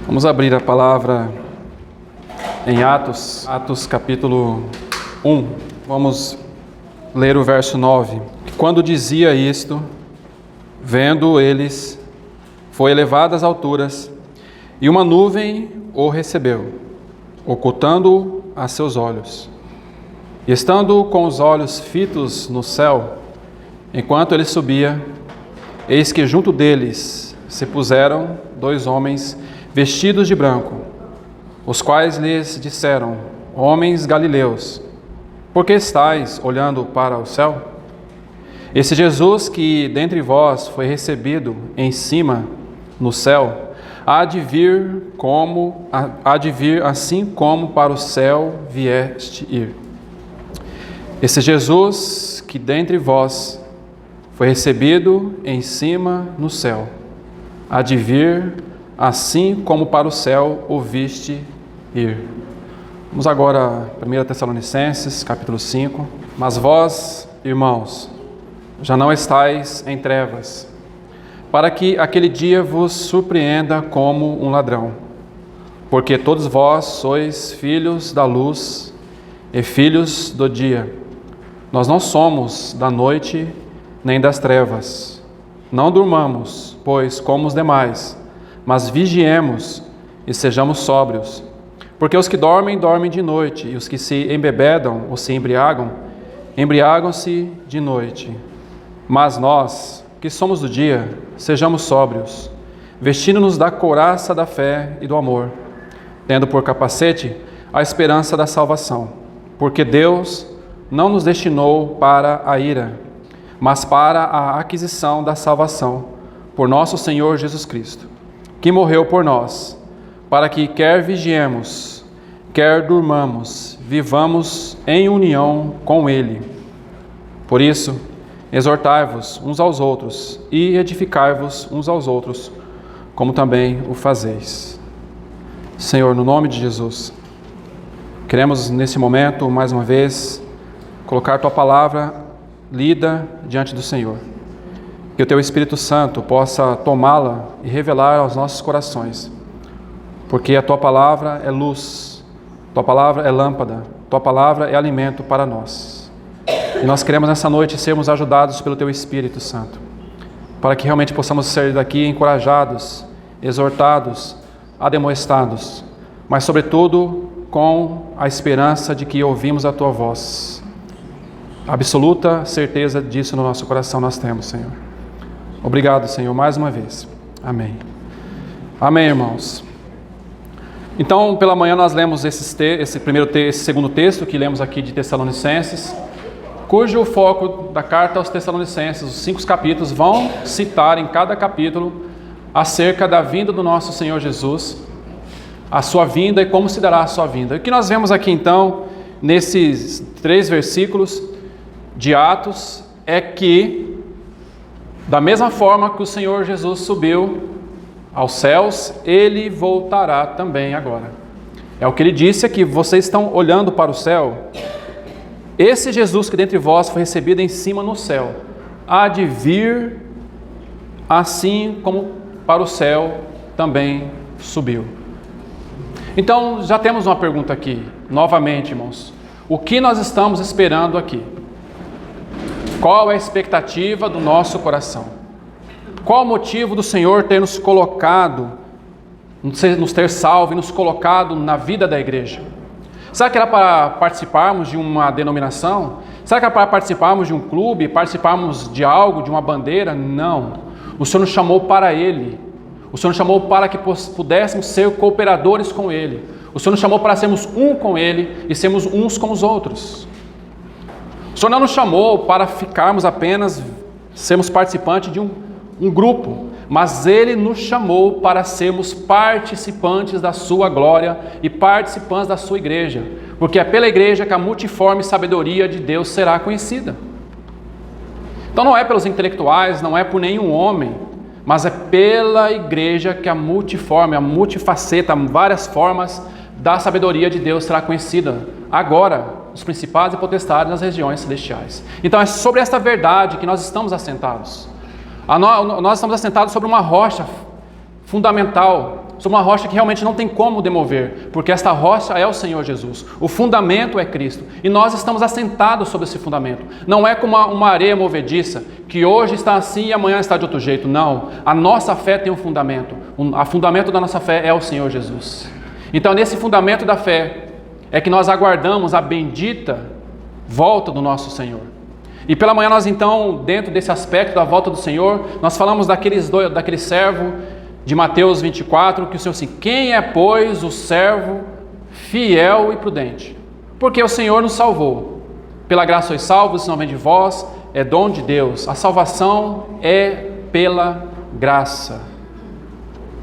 Vamos abrir a palavra em Atos capítulo 1. Vamos ler o verso 9. Quando dizia isto, vendo eles, foi elevado às alturas, e uma nuvem o recebeu, ocultando-o a seus olhos. E estando com os olhos fitos no céu, enquanto ele subia, eis que junto deles se puseram dois homens vestidos de branco, os quais lhes disseram: Homens galileus, por que estáis olhando para o céu? Esse Jesus que dentre vós foi recebido em cima no céu, há de vir assim como para o céu vieste ir. Esse Jesus que dentre vós foi recebido em cima no céu, há de vir assim como para o céu o viste ir. Vamos agora a 1 Tessalonicenses, capítulo 5. Mas vós, irmãos, já não estáis em trevas, para que aquele dia vos surpreenda como um ladrão. Porque todos vós sois filhos da luz e filhos do dia. Nós não somos da noite nem das trevas. Não durmamos, pois, como os demais, mas vigiemos e sejamos sóbrios. Porque os que dormem, dormem de noite, e os que se embebedam ou se embriagam, embriagam-se de noite. Mas nós, que somos do dia, sejamos sóbrios, vestindo-nos da couraça da fé e do amor, tendo por capacete a esperança da salvação. Porque Deus não nos destinou para a ira, mas para a aquisição da salvação, por nosso Senhor Jesus Cristo, que morreu por nós, para que quer vigiemos, quer durmamos, vivamos em união com Ele. Por isso, exortai-vos uns aos outros e edificai-vos uns aos outros, como também o fazeis. Senhor, no nome de Jesus, queremos nesse momento, mais uma vez, colocar Tua palavra lida diante do Senhor. Que o Teu Espírito Santo possa tomá-la e revelar aos nossos corações. Porque a Tua palavra é luz, Tua palavra é lâmpada, Tua palavra é alimento para nós. E nós queremos nessa noite sermos ajudados pelo Teu Espírito Santo, para que realmente possamos sair daqui encorajados, exortados, ademoestados, mas sobretudo com a esperança de que ouvimos a Tua voz. Absoluta certeza disso no nosso coração nós temos, Senhor. Obrigado, Senhor, mais uma vez. Amém. Amém, irmãos. Então, pela manhã nós lemos esse segundo texto que lemos aqui de Tessalonicenses, cujo foco da carta aos Tessalonicenses, os 5 capítulos, vão citar em cada capítulo acerca da vinda do nosso Senhor Jesus, a sua vinda e como se dará a sua vinda. O que nós vemos aqui então, nesses 3 versículos de Atos, é que da mesma forma que o Senhor Jesus subiu aos céus, Ele voltará também agora. É o que Ele disse aqui: vocês estão olhando para o céu. Esse Jesus que dentre vós foi recebido em cima no céu, há de vir assim como para o céu também subiu. Então já temos uma pergunta aqui, novamente, irmãos. O que nós estamos esperando aqui? Qual é a expectativa do nosso coração? Qual o motivo do Senhor ter nos colocado, nos ter salvo e nos colocado na vida da igreja? Será que era para participarmos de uma denominação? Será que era para participarmos de um clube, participarmos de algo, de uma bandeira? Não. O Senhor nos chamou para Ele. O Senhor nos chamou para que pudéssemos ser cooperadores com Ele. O Senhor nos chamou para sermos um com Ele e sermos uns com os outros. O Senhor não nos chamou para ficarmos apenas, sermos participantes de um grupo, mas Ele nos chamou para sermos participantes da sua glória e participantes da sua igreja, porque é pela igreja que a multiforme sabedoria de Deus será conhecida. Então não é pelos intelectuais, não é por nenhum homem, mas é pela igreja que a multiforme, a multifaceta, várias formas da sabedoria de Deus será conhecida agora, os principados e potestades nas regiões celestiais. Então é sobre esta verdade que nós estamos assentados. Nós estamos assentados sobre uma rocha fundamental, sobre uma rocha que realmente não tem como demover, porque esta rocha é o Senhor Jesus, o fundamento é Cristo, e nós estamos assentados sobre esse fundamento. Não é como uma areia movediça, que hoje está assim e amanhã está de outro jeito. Não, a nossa fé tem um fundamento, o fundamento da nossa fé é o Senhor Jesus. Então, nesse fundamento da fé, é que nós aguardamos a bendita volta do nosso Senhor. E pela manhã nós então, dentro desse aspecto da volta do Senhor, nós falamos daquele servo de Mateus 24, que o Senhor assim, quem é pois o servo fiel e prudente? Porque o Senhor nos salvou. Pela graça sois salvos, isso não vem de vós, é dom de Deus. A salvação é pela graça.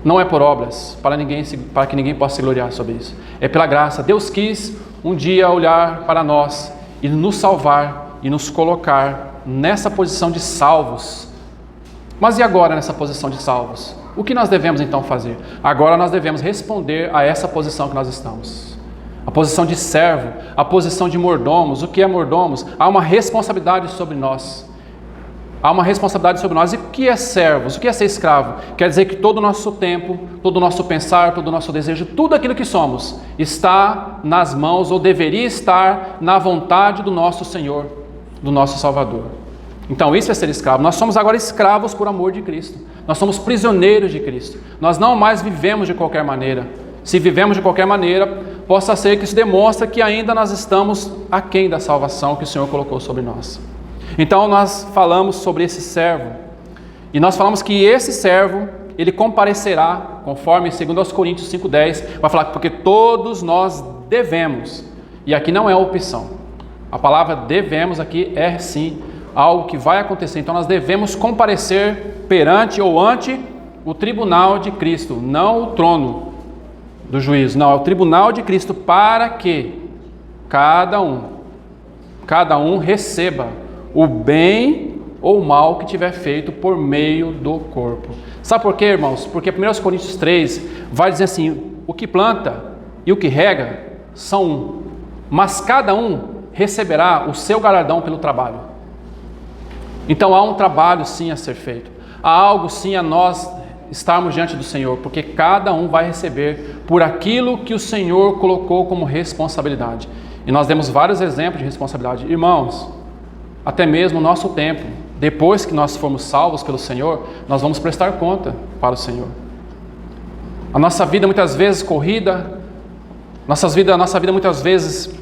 Não é por obras, para que ninguém possa se gloriar sobre isso. É pela graça. Deus quis um dia olhar para nós e nos salvar e nos colocar nessa posição de salvos. Mas e agora nessa posição de salvos? O que nós devemos então fazer? Agora nós devemos responder a essa posição que nós estamos. A posição de servo, a posição de mordomos. O que é mordomos? Há uma responsabilidade sobre nós. Há uma responsabilidade sobre nós. E o que é servos? O que é ser escravo? Quer dizer que todo o nosso tempo, todo o nosso pensar, todo o nosso desejo, tudo aquilo que somos, está nas mãos ou deveria estar na vontade do nosso Senhor, do nosso Salvador. Então isso é ser escravo. Nós somos agora escravos por amor de Cristo. Nós somos prisioneiros de Cristo. Nós não mais vivemos de qualquer maneira. Se vivemos de qualquer maneira, possa ser que isso demonstre que ainda nós estamos aquém da salvação que o Senhor colocou sobre nós. Então nós falamos sobre esse servo. E nós falamos que esse servo, ele comparecerá, conforme 2 Coríntios 5,10, vai falar que porque todos nós devemos. E aqui não é opção. A palavra devemos aqui é sim algo que vai acontecer. Então nós devemos comparecer perante ou ante o tribunal de Cristo, não o trono do juízo, não, é o tribunal de Cristo, para que cada um receba o bem ou o mal que tiver feito por meio do corpo. Sabe por quê, irmãos? Porque 1 Coríntios 3 vai dizer assim, o que planta e o que rega são um, mas cada um receberá o seu galardão pelo trabalho. Então há um trabalho sim a ser feito, há algo sim a nós estarmos diante do Senhor, porque cada um vai receber por aquilo que o Senhor colocou como responsabilidade. E nós demos vários exemplos de responsabilidade. Irmãos, até mesmo o nosso tempo, depois que nós formos salvos pelo Senhor, nós vamos prestar conta para o Senhor. A nossa vida muitas vezes corrida, nossa vida muitas vezes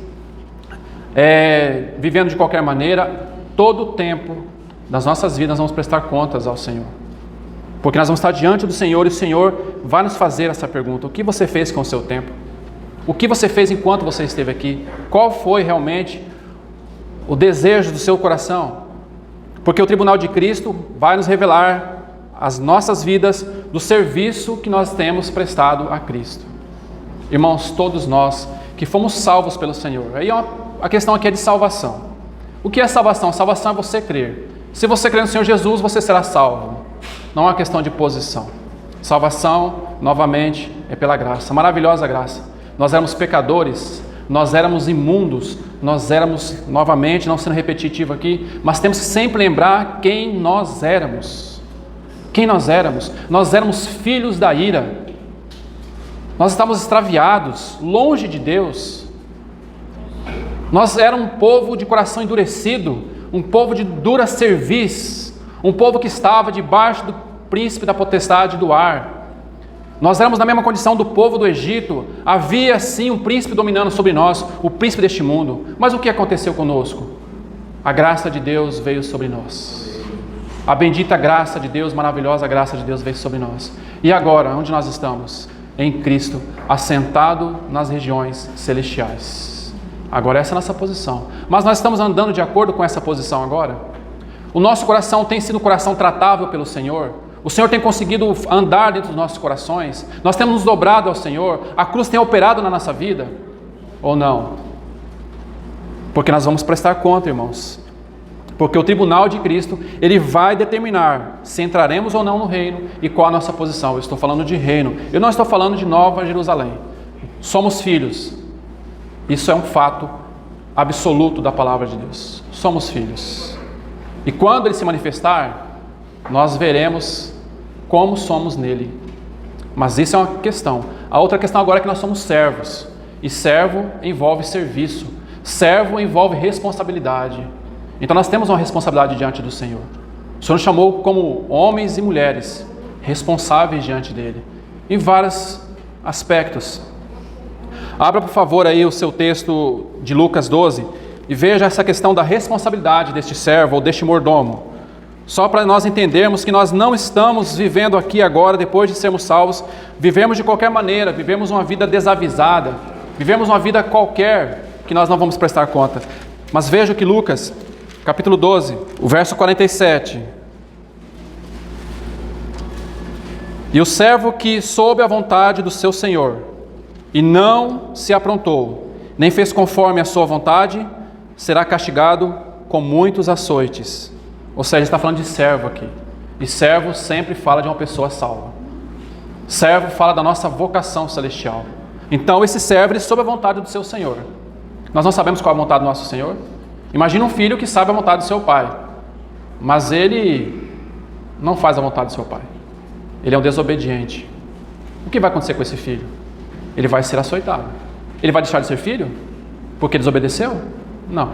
vivendo de qualquer maneira, todo o tempo das nossas vidas nós vamos prestar contas ao Senhor. Porque nós vamos estar diante do Senhor e o Senhor vai nos fazer essa pergunta: o que você fez com o seu tempo? O que você fez enquanto você esteve aqui? Qual foi realmente o desejo do seu coração? Porque o tribunal de Cristo vai nos revelar as nossas vidas do serviço que nós temos prestado a Cristo. Irmãos, todos nós que fomos salvos pelo Senhor. Aí a questão aqui é de salvação. O que é salvação? Salvação é você crer. Se você crer no Senhor Jesus, você será salvo. Não é uma questão de posição. Salvação, novamente, é pela graça. Maravilhosa graça. Nós éramos pecadores, nós éramos imundos, nós éramos, novamente, não sendo repetitivo aqui, mas temos que sempre lembrar quem nós éramos. Quem nós éramos? Nós éramos filhos da ira. Nós estávamos extraviados, longe de Deus. Nós éramos um povo de coração endurecido, um povo de dura cerviz, um povo que estava debaixo do príncipe da potestade do ar. Nós éramos na mesma condição do povo do Egito. Havia sim um príncipe dominando sobre nós, o príncipe deste mundo. Mas o que aconteceu conosco? A graça de Deus veio sobre nós. A bendita graça de Deus, maravilhosa graça de Deus veio sobre nós. E agora, onde nós estamos? Em Cristo, assentado nas regiões celestiais. Agora essa é a nossa posição. Mas nós estamos andando de acordo com essa posição agora? O nosso coração tem sido um coração tratável pelo Senhor? O Senhor tem conseguido andar dentro dos nossos corações? Nós temos nos dobrado ao Senhor? A cruz tem operado na nossa vida? Ou não? Porque nós vamos prestar conta, irmãos. Porque o tribunal de Cristo, ele vai determinar se entraremos ou não no reino e qual a nossa posição. Eu estou falando de reino. Eu não estou falando de Nova Jerusalém. Somos filhos. Isso é um fato absoluto da palavra de Deus. Somos filhos. E quando ele se manifestar, nós veremos como somos nele. Mas isso é uma questão. A outra questão agora é que nós somos servos. E servo envolve serviço. Servo envolve responsabilidade. Então nós temos uma responsabilidade diante do Senhor. O Senhor nos chamou como homens e mulheres responsáveis diante dele, em vários aspectos. Abra, por favor, aí o seu texto de Lucas 12 e veja essa questão da responsabilidade deste servo ou deste mordomo. Só para nós entendermos que nós não estamos vivendo aqui agora, depois de sermos salvos, vivemos de qualquer maneira, vivemos uma vida desavisada, vivemos uma vida qualquer que nós não vamos prestar conta. Mas veja que Lucas, capítulo 12, o verso 47. E o servo que soube a vontade do seu senhor, e não se aprontou, nem fez conforme a sua vontade, será castigado com muitos açoites. Ou seja, está falando de servo aqui. E servo sempre fala de uma pessoa salva. Servo fala da nossa vocação celestial. Então esse servo, ele soube a vontade do seu senhor. Nós não sabemos qual é a vontade do nosso Senhor? Imagina um filho que sabe a vontade do seu pai, mas ele não faz a vontade do seu pai. Ele é um desobediente. O que vai acontecer com esse filho? Ele vai ser açoitado. Ele vai deixar de ser filho? Porque desobedeceu? Não,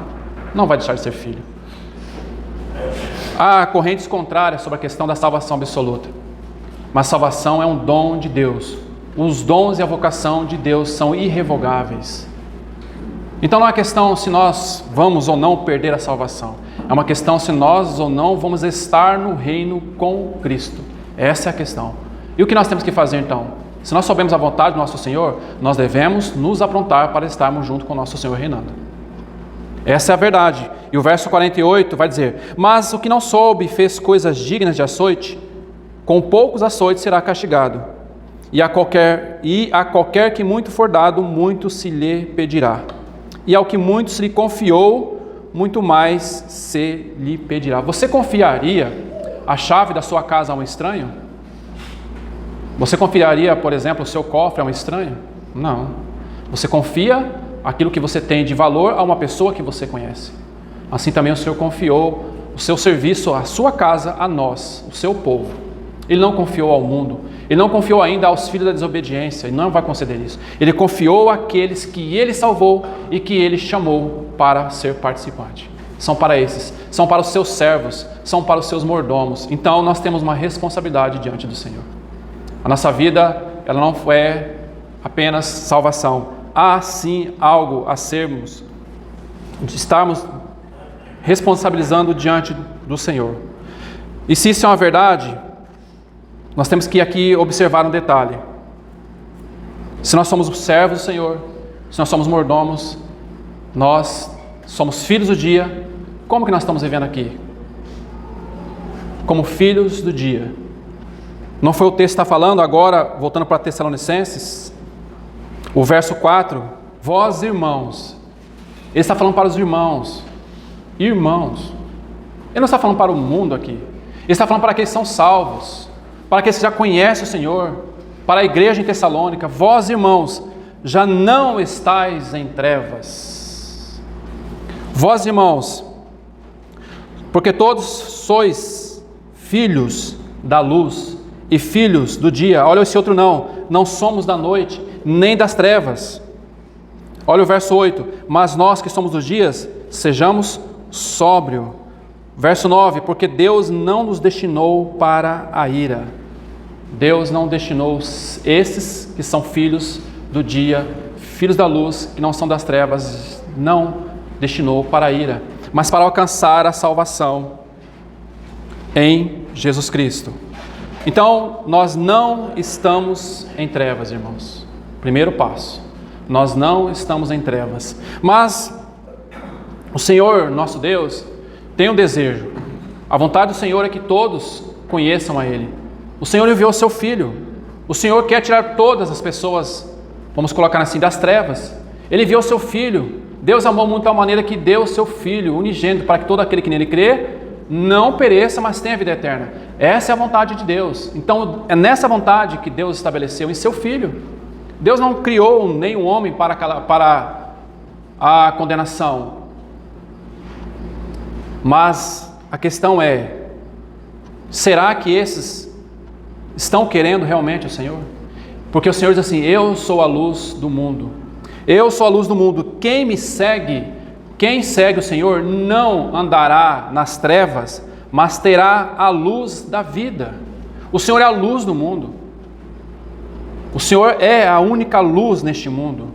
não vai deixar de ser filho. Há correntes contrárias sobre a questão da salvação absoluta. Mas salvação é um dom de Deus. Os dons e a vocação de Deus são irrevogáveis. Então não é questão se nós vamos ou não perder a salvação. É uma questão se nós ou não vamos estar no reino com Cristo. Essa é a questão. E o que nós temos que fazer então? Se nós soubermos a vontade do nosso Senhor, nós devemos nos aprontar para estarmos junto com o nosso Senhor reinando. Essa é a verdade. E o verso 48 vai dizer: mas o que não soube e fez coisas dignas de açoite, com poucos açoites será castigado. E a qualquer que muito for dado, muito se lhe pedirá. E ao que muito se lhe confiou, muito mais se lhe pedirá. Você confiaria a chave da sua casa a um estranho? Você confiaria, por exemplo, o seu cofre a um estranho? Não. Você confia aquilo que você tem de valor a uma pessoa que você conhece. Assim também o Senhor confiou o seu serviço, a sua casa, a nós, o seu povo. Ele não confiou ao mundo. Ele não confiou ainda aos filhos da desobediência. Ele não vai conceder isso. Ele confiou àqueles que Ele salvou e que Ele chamou para ser participante. São para esses. São para os seus servos. São para os seus mordomos. Então nós temos uma responsabilidade diante do Senhor. A nossa vida, ela não é apenas salvação. Há sim algo a sermos, de estarmos responsabilizando diante do Senhor. E se isso é uma verdade, nós temos que aqui observar um detalhe. Se nós somos servos do Senhor, se nós somos mordomos, nós somos filhos do dia, como que nós estamos vivendo aqui? Como filhos do dia. Não foi o texto que está falando agora, voltando para Tessalonicenses, o verso 4, vós irmãos. Ele está falando para os irmãos. Irmãos. Ele não está falando para o mundo aqui. Ele está falando para aqueles que são salvos, para aqueles que já conhecem o Senhor, para a igreja em Tessalônica. Vós irmãos, já não estáis em trevas. Vós irmãos, porque todos sois filhos da luz e filhos do dia. Olha esse outro não somos da noite, nem das trevas. Olha o verso 8, mas nós que somos dos dias, sejamos sóbrios. Verso 9, porque Deus não nos destinou para a ira. Deus não destinou esses que são filhos do dia, filhos da luz, que não são das trevas, não destinou para a ira, mas para alcançar a salvação em Jesus Cristo. Então, nós não estamos em trevas, irmãos. Primeiro passo, nós não estamos em trevas. Mas o Senhor, nosso Deus, tem um desejo. A vontade do Senhor é que todos conheçam a Ele. O Senhor enviou o seu Filho. O Senhor quer tirar todas as pessoas, vamos colocar assim, das trevas. Ele enviou o seu Filho. Deus amou muito de tal maneira que deu o seu Filho unigênito, para que todo aquele que nele crê não pereça, mas tenha vida eterna. Essa é a vontade de Deus. Então é nessa vontade que Deus estabeleceu em seu Filho. Deus não criou nenhum homem para a condenação. Mas a questão é, será que esses estão querendo realmente o Senhor? Porque o Senhor diz assim: eu sou a luz do mundo. Eu sou a luz do mundo. Quem me segue, quem segue o Senhor, não andará nas trevas, mas terá a luz da vida. O Senhor é a luz do mundo. O Senhor é a única luz neste mundo.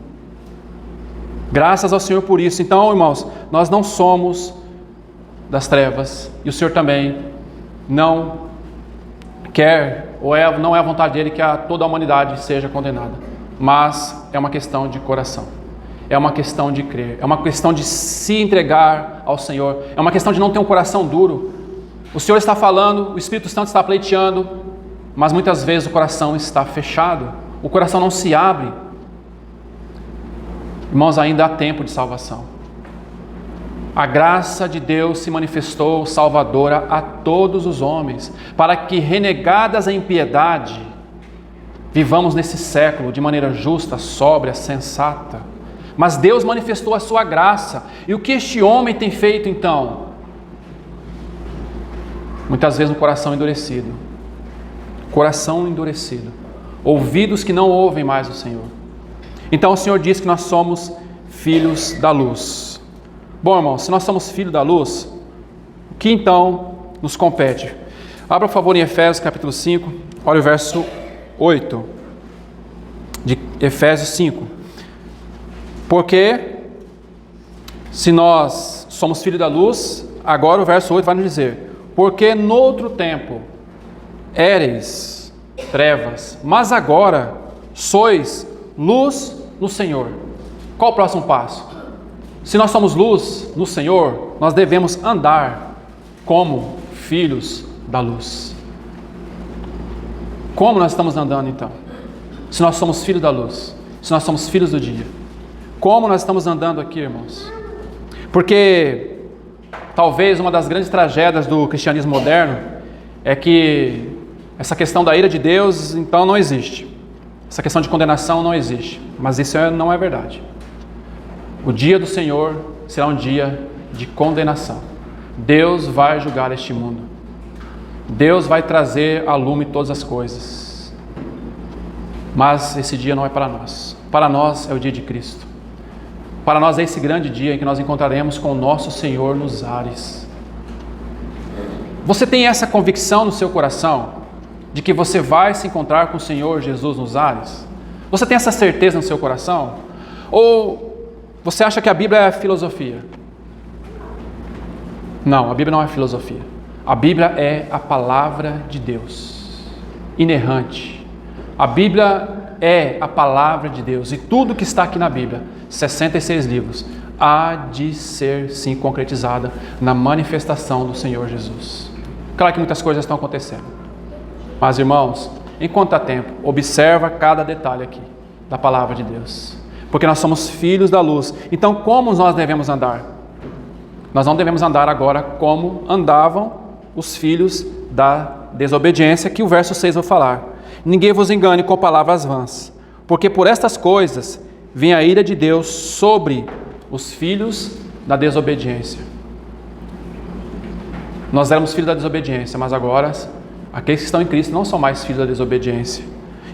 Graças ao Senhor por isso. Então, irmãos, nós não somos das trevas, e o Senhor também não quer, não é a vontade dele que toda a humanidade seja condenada, mas é uma questão de coração, é uma questão de crer, é uma questão de se entregar ao Senhor, é uma questão de não ter um coração duro. O Senhor está falando, o Espírito Santo está pleiteando, mas muitas vezes o coração está fechado, o coração não se abre. Irmãos, ainda há tempo de salvação. A graça de Deus se manifestou salvadora a todos os homens, para que, renegadas a impiedade, vivamos nesse século de maneira justa, sóbria, sensata. Mas Deus manifestou a sua graça. E o que este homem tem feito então? Muitas vezes um coração endurecido. Coração endurecido. Ouvidos que não ouvem mais o Senhor. Então o Senhor diz que nós somos filhos da luz. Bom, irmãos, se nós somos filhos da luz, o que então nos compete? Abra, por favor, em Efésios capítulo 5, olha o verso 8 de Efésios 5. Porque se nós somos filhos da luz, agora o verso 8 vai nos dizer: porque noutro tempo éreis trevas, mas agora sois luz no Senhor. Qual o próximo passo? Se nós somos luz no Senhor, nós devemos andar como filhos da luz. Como nós estamos andando então? Se nós somos filhos da luz, se nós somos filhos do dia, como nós estamos andando aqui, irmãos? Porque talvez uma das grandes tragédias do cristianismo moderno é que essa questão da ira de Deus então não existe. Essa questão de condenação não existe. Mas isso não é verdade. O dia do Senhor será um dia de condenação. Deus vai julgar este mundo. Deus vai trazer à lume todas as coisas. Mas esse dia não é para nós. Para nós é o dia de Cristo. Para nós é esse grande dia em que nós encontraremos com o nosso Senhor nos ares. Você tem essa convicção no seu coração de que você vai se encontrar com o Senhor Jesus nos ares? Você tem essa certeza no seu coração? Ou você acha que a Bíblia é filosofia? Não, a Bíblia não é filosofia. A Bíblia é a palavra de Deus, inerrante. A Bíblia é a palavra de Deus. E tudo que está aqui na Bíblia, 66 livros, há de ser sim concretizada na manifestação do Senhor Jesus. Claro que muitas coisas estão acontecendo. Mas, irmãos, enquanto há tempo, observa cada detalhe aqui da palavra de Deus. Porque nós somos filhos da luz. Então, como nós devemos andar? Nós não devemos andar agora como andavam os filhos da desobediência, que o verso 6 vai falar. Ninguém vos engane com palavras vãs, porque por estas coisas vem a ira de Deus sobre os filhos da desobediência. Nós éramos filhos da desobediência, mas agora aqueles que estão em Cristo não são mais filhos da desobediência.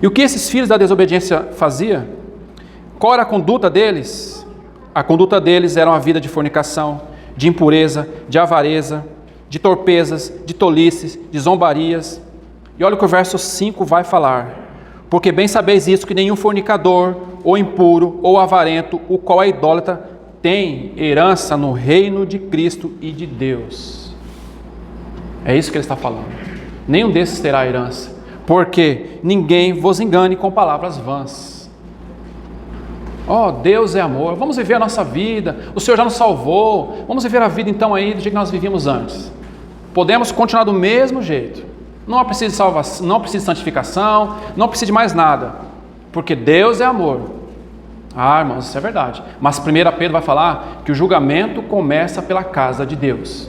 E o que esses filhos da desobediência faziam? Qual era a conduta deles? A conduta deles era uma vida de fornicação, de impureza, de avareza, de torpezas, de tolices, de zombarias. E olha o que o verso 5 vai falar. Porque bem sabeis isso, que nenhum fornicador, ou impuro, ou avarento, o qual é idólatra, tem herança no reino de Cristo e de Deus. É isso que ele está falando. Nenhum desses terá herança, porque ninguém vos engane com palavras vãs. Oh, Deus é amor, vamos viver a nossa vida, o Senhor já nos salvou, vamos viver a vida então aí do jeito que nós vivíamos antes. Podemos continuar do mesmo jeito, não precisa de salvação, não precisa de santificação, não precisa de mais nada, porque Deus é amor. Ah, irmãos, isso é verdade, mas 1 Pedro vai falar que o julgamento começa pela casa de Deus.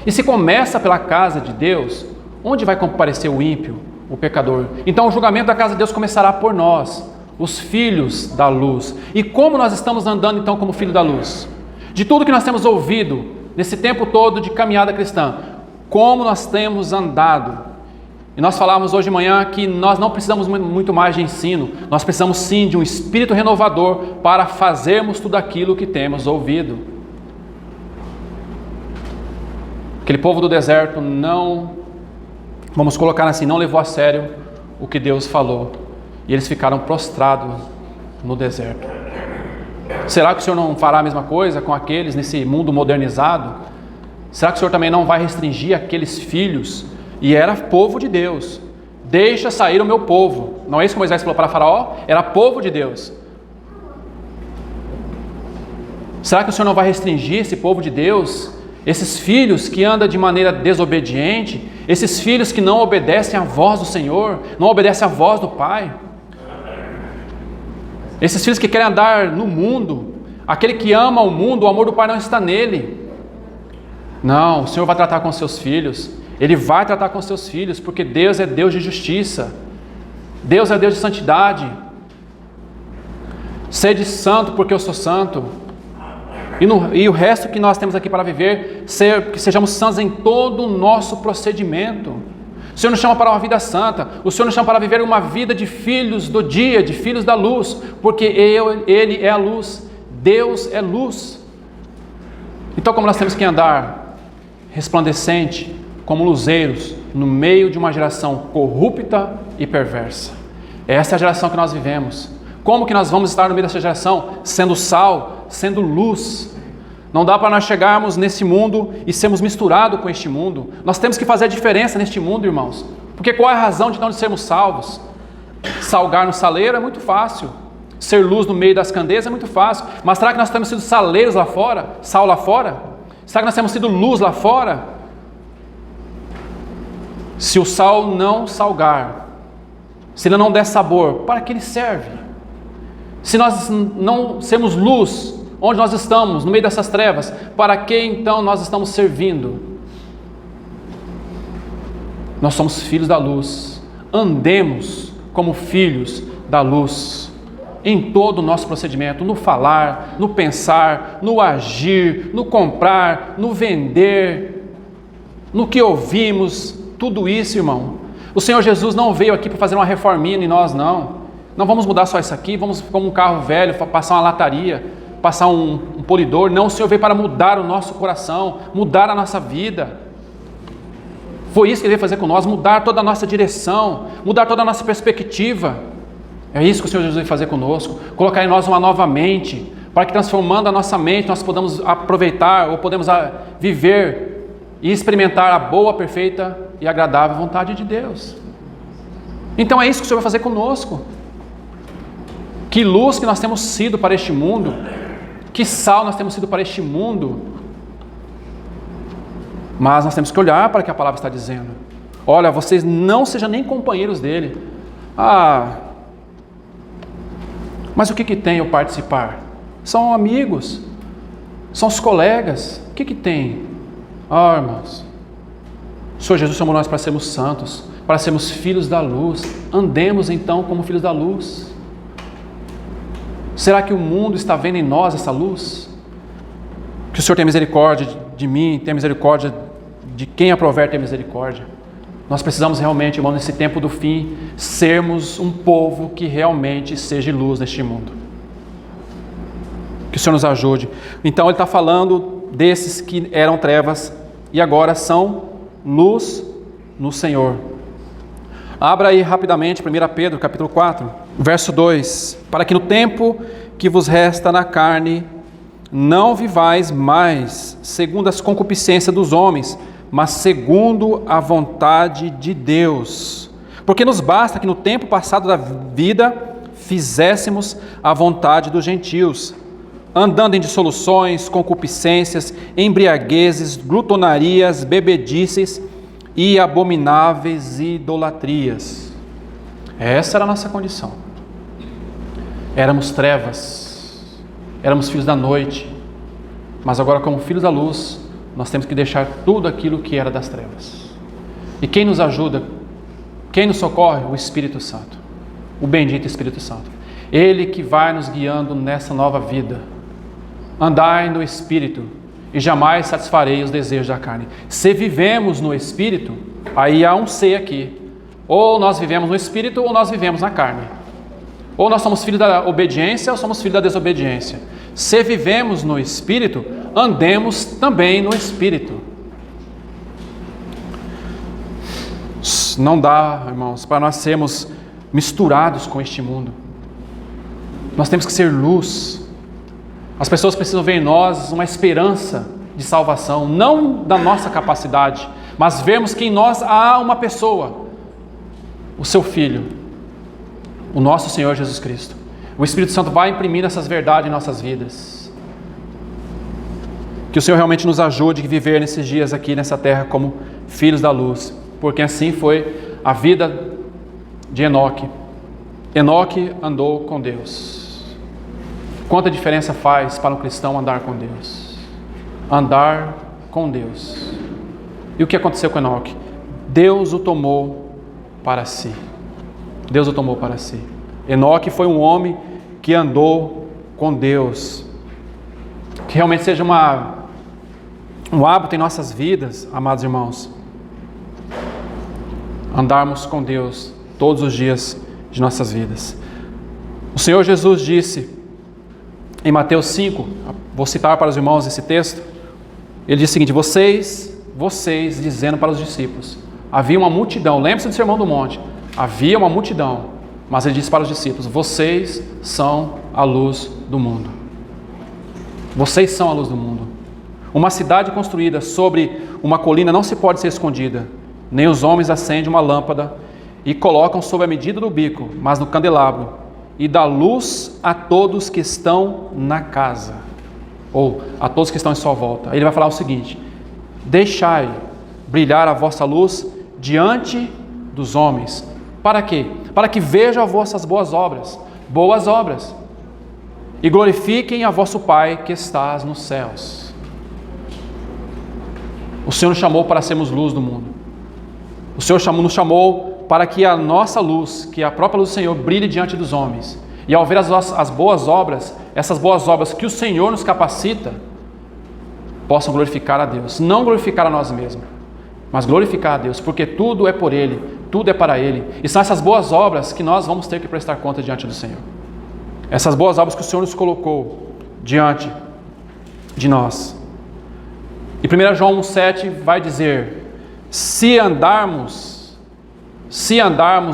E se começa pela casa de Deus, onde vai comparecer o ímpio, o pecador? Então o julgamento da casa de Deus começará por nós, os filhos da luz. E como nós estamos andando então como filho da luz? De tudo que nós temos ouvido nesse tempo todo de caminhada cristã, como nós temos andado? E nós falávamos hoje de manhã que nós não precisamos muito mais de ensino, nós precisamos sim de um espírito renovador para fazermos tudo aquilo que temos ouvido. Aquele povo do deserto não, vamos colocar assim, não levou a sério o que Deus falou. E eles ficaram prostrados no deserto. Será que o Senhor não fará a mesma coisa com aqueles nesse mundo modernizado? Será que o Senhor também não vai restringir aqueles filhos? E era povo de Deus. Deixa sair o meu povo. Não é isso que Moisés falou para Faraó? Era povo de Deus. Será que o Senhor não vai restringir esse povo de Deus? Esses filhos que andam de maneira desobediente, esses filhos que não obedecem à voz do Senhor, não obedecem à voz do Pai. Esses filhos que querem andar no mundo, aquele que ama o mundo, o amor do Pai não está nele. Não, o Senhor vai tratar com seus filhos. Ele vai tratar com seus filhos, porque Deus é Deus de justiça. Deus é Deus de santidade. Sede santo, porque eu sou santo. E o resto que nós temos aqui para viver, que sejamos santos em todo o nosso procedimento. O Senhor nos chama para uma vida santa. O Senhor nos chama para viver uma vida de filhos do dia, de filhos da luz, porque Ele é a luz. Deus é luz. Então, como nós temos que andar resplandecente, como luzeiros, no meio de uma geração corrupta e perversa. Essa é a geração que nós vivemos. Como que nós vamos estar no meio dessa geração? Sendo sal, sendo luz. Não dá para nós chegarmos nesse mundo e sermos misturados com este mundo. Nós temos que fazer a diferença neste mundo, irmãos. Porque qual é a razão de não sermos salvos? Salgar no saleiro é muito fácil. Ser luz no meio das candeias é muito fácil. Mas será que nós temos sido saleiros lá fora? Sal lá fora? Será que nós temos sido luz lá fora? Se o sal não salgar, se ele não der sabor, para que ele serve? Se nós não sermos luz onde nós estamos, no meio dessas trevas, para que então nós estamos servindo? Nós somos filhos da luz. Andemos como filhos da luz em todo o nosso procedimento, no falar, no pensar, no agir, no comprar, no vender, no que ouvimos. Tudo isso, irmão. O Senhor Jesus não veio aqui para fazer uma reforminha em nós, não. Não vamos mudar só isso aqui, vamos como um carro velho, passar uma lataria, passar um polidor. Não, o Senhor veio para mudar o nosso coração, mudar a nossa vida. Foi isso que Ele veio fazer com nós, mudar toda a nossa direção, mudar toda a nossa perspectiva. É isso que o Senhor Jesus veio fazer conosco, colocar em nós uma nova mente, para que transformando a nossa mente, nós podemos aproveitar ou podemos viver e experimentar a boa, perfeita e agradável vontade de Deus. Então é isso que o Senhor vai fazer conosco. Que luz que nós temos sido para este mundo, que sal nós temos sido para este mundo. Mas nós temos que olhar para o que a palavra está dizendo. Olha, vocês não sejam nem companheiros dele. Mas o que tem eu participar? São amigos, são os colegas. O que tem? Irmãos, o Senhor Jesus chamou nós para sermos santos, para sermos filhos da luz. Andemos então como filhos da luz. Será que o mundo está vendo em nós essa luz? Que o Senhor tenha misericórdia de mim, tenha misericórdia de quem aprover ter misericórdia. Nós precisamos realmente, irmão, nesse tempo do fim, sermos um povo que realmente seja luz neste mundo. Que o Senhor nos ajude. Então ele está falando desses que eram trevas e agora são luz no Senhor. Abra aí rapidamente 1 Pedro capítulo 4, verso 2. Para que no tempo que vos resta na carne, não vivais mais segundo as concupiscências dos homens, mas segundo a vontade de Deus. Porque nos basta que no tempo passado da vida fizéssemos a vontade dos gentios, andando em dissoluções, concupiscências, embriaguezes, glutonarias, bebedices e abomináveis idolatrias. Essa era a nossa condição. Éramos trevas, éramos filhos da noite, mas agora como filhos da luz, nós temos que deixar tudo aquilo que era das trevas. E quem nos ajuda, quem nos socorre? O Espírito Santo, o bendito Espírito Santo. Ele que vai nos guiando nessa nova vida. Andai no Espírito e jamais satisfarei os desejos da carne. Se vivemos no Espírito, aí há um C aqui. Ou nós vivemos no Espírito ou nós vivemos na carne. Ou nós somos filhos da obediência ou somos filhos da desobediência. Se vivemos no Espírito, andemos também no Espírito. Não dá, irmãos, para nós sermos misturados com este mundo. Nós temos que ser luz. As pessoas precisam ver em nós uma esperança de salvação, não da nossa capacidade, mas vermos que em nós há uma pessoa, o seu Filho, o nosso Senhor Jesus Cristo. O Espírito Santo vai imprimir essas verdades em nossas vidas. Que o Senhor realmente nos ajude a viver nesses dias aqui nessa terra como filhos da luz, porque assim foi a vida de Enoque. Enoque andou com Deus. Quanta diferença faz para um cristão andar com Deus? Andar com Deus. E o que aconteceu com Enoque? Deus o tomou para si. Deus o tomou para si. Enoque foi um homem que andou com Deus. Que realmente seja um hábito em nossas vidas, amados irmãos, andarmos com Deus todos os dias de nossas vidas. O Senhor Jesus disse em Mateus 5, vou citar para os irmãos esse texto, ele diz o seguinte: vocês dizendo para os discípulos, havia uma multidão, lembre-se do Sermão do Monte, havia uma multidão, mas ele disse para os discípulos, vocês são a luz do mundo. Vocês são a luz do mundo. Uma cidade construída sobre uma colina não se pode ser escondida, nem os homens acendem uma lâmpada e colocam sob a medida do bico, mas no candelabro, e dá luz a todos que estão na casa, ou a todos que estão em sua volta. Ele vai falar o seguinte: deixai brilhar a vossa luz diante dos homens. Para quê? Para que vejam as vossas boas obras, e glorifiquem a vosso Pai que estás nos céus. O Senhor nos chamou para sermos luz do mundo. O Senhor nos chamou para que a nossa luz, que a própria luz do Senhor, brilhe diante dos homens. E ao ver as boas obras, essas boas obras que o Senhor nos capacita, possam glorificar a Deus. Não glorificar a nós mesmos, mas glorificar a Deus, porque tudo é por Ele, tudo é para Ele. E são essas boas obras que nós vamos ter que prestar conta diante do Senhor. Essas boas obras que o Senhor nos colocou diante de nós. E 1 João 1,7 vai dizer: se andarmos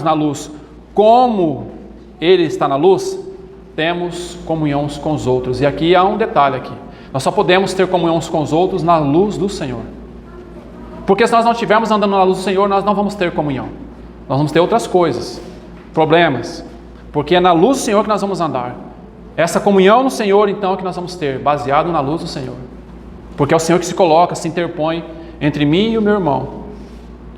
na luz como Ele está na luz, temos comunhão uns com os outros. E aqui há um detalhe aqui. Nós só podemos ter comunhão uns com os outros na luz do Senhor. Porque se nós não estivermos andando na luz do Senhor, nós não vamos ter comunhão. Nós vamos ter outras coisas, problemas. Porque é na luz do Senhor que nós vamos andar. Essa comunhão no Senhor, então, é que nós vamos ter, baseado na luz do Senhor. Porque é o Senhor que se coloca, se interpõe entre mim e o meu irmão,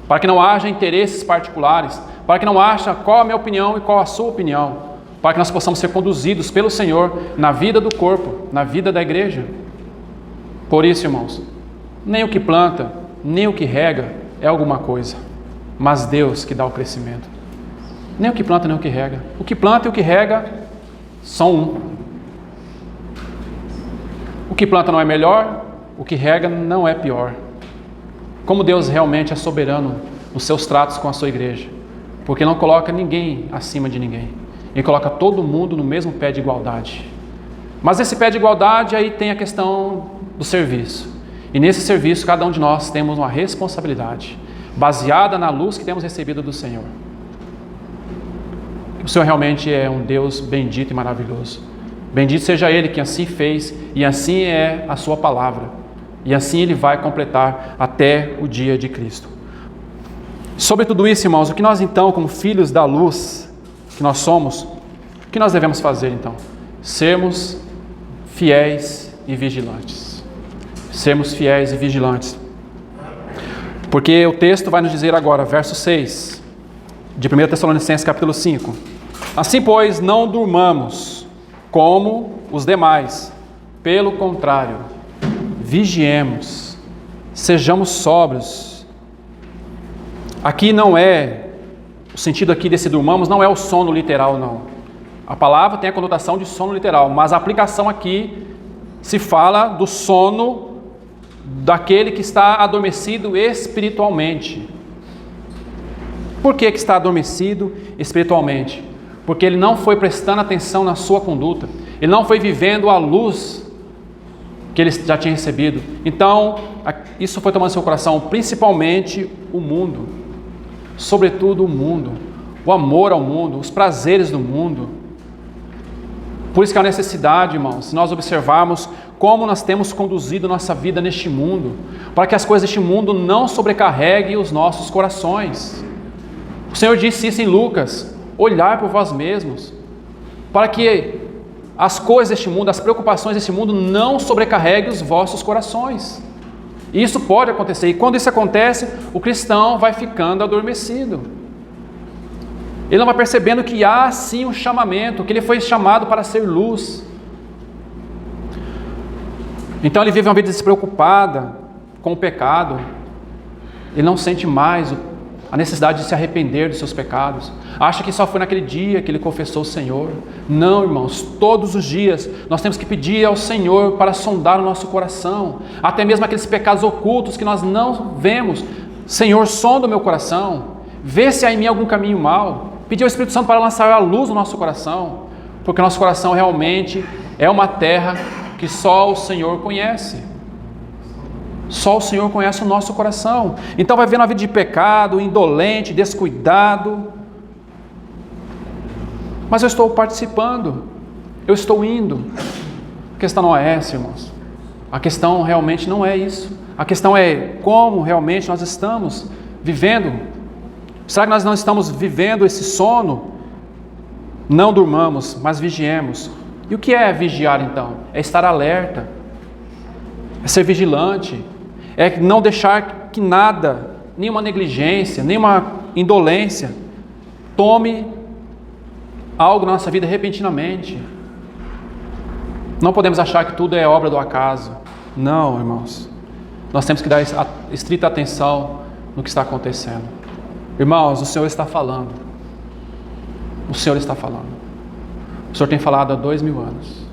para que não haja interesses particulares, para que não haja qual a minha opinião e qual a sua opinião, para que nós possamos ser conduzidos pelo Senhor na vida do corpo, na vida da igreja. Por isso, irmãos, nem o que planta, nem o que rega é alguma coisa, mas Deus que dá o crescimento. Nem o que planta, nem o que rega. O que planta e o que rega são um. O que planta não é melhor, o que rega não é pior. Como Deus realmente é soberano nos seus tratos com a sua igreja, porque não coloca ninguém acima de ninguém. Ele coloca todo mundo no mesmo pé de igualdade. Mas esse pé de igualdade aí tem a questão do serviço. E nesse serviço cada um de nós temos uma responsabilidade, baseada na luz que temos recebido do Senhor. O Senhor realmente é um Deus bendito e maravilhoso. Bendito seja Ele que assim fez, e assim é a sua palavra. E assim Ele vai completar até o dia de Cristo. Sobre tudo isso, irmãos, o que nós então, como filhos da luz que nós somos, o que nós devemos fazer então? Sermos fiéis e vigilantes. Sermos fiéis e vigilantes. Porque o texto vai nos dizer agora, verso 6, de 1 Tessalonicenses capítulo 5. Assim, pois, não durmamos como os demais. Pelo contrário, vigiemos, sejamos sóbrios. Aqui não é, o sentido aqui desse durmamos não é o sono literal, não. A palavra tem a conotação de sono literal, mas a aplicação aqui se fala do sono daquele que está adormecido espiritualmente. por que está adormecido espiritualmente? Porque ele não foi prestando atenção na sua conduta, ele não foi vivendo a luz que ele já tinha recebido. Então, isso foi tomando seu coração, principalmente o mundo, sobretudo o mundo, o amor ao mundo, os prazeres do mundo. Por isso que há necessidade, irmãos, se nós observarmos como nós temos conduzido nossa vida neste mundo, para que as coisas deste mundo não sobrecarreguem os nossos corações. O Senhor disse isso em Lucas: olhar por vós mesmos, para que as coisas deste mundo, as preocupações deste mundo não sobrecarreguem os vossos corações. E isso pode acontecer, e quando isso acontece, o cristão vai ficando adormecido. Ele não vai percebendo que há sim um chamamento, que ele foi chamado para ser luz. Então ele vive uma vida despreocupada com o pecado. Ele não sente mais a necessidade de se arrepender dos seus pecados. Acha que só foi naquele dia que ele confessou o Senhor. Não, irmãos, todos os dias nós temos que pedir ao Senhor para sondar o nosso coração, até mesmo aqueles pecados ocultos que nós não vemos. Senhor, sonda o meu coração, vê se há em mim algum caminho mau. Pedir ao Espírito Santo para lançar a luz no nosso coração, porque o nosso coração realmente é uma terra que só o Senhor conhece. Só o Senhor conhece o nosso coração. Então vai vivendo uma vida de pecado, indolente, descuidado. Mas eu estou participando, eu estou indo. A questão não é essa, irmãos. A questão realmente não é isso. A questão é como realmente nós estamos vivendo. Será que nós não estamos vivendo esse sono? Não durmamos, mas vigiemos. E o que é vigiar então? É estar alerta, é ser vigilante, é não deixar que nada, nenhuma negligência, nenhuma indolência tome algo na nossa vida repentinamente. Não podemos achar que tudo é obra do acaso. Não, irmãos. Nós temos que dar estrita atenção no que está acontecendo. Irmãos, o Senhor está falando. O Senhor está falando. O Senhor tem falado há 2000 anos.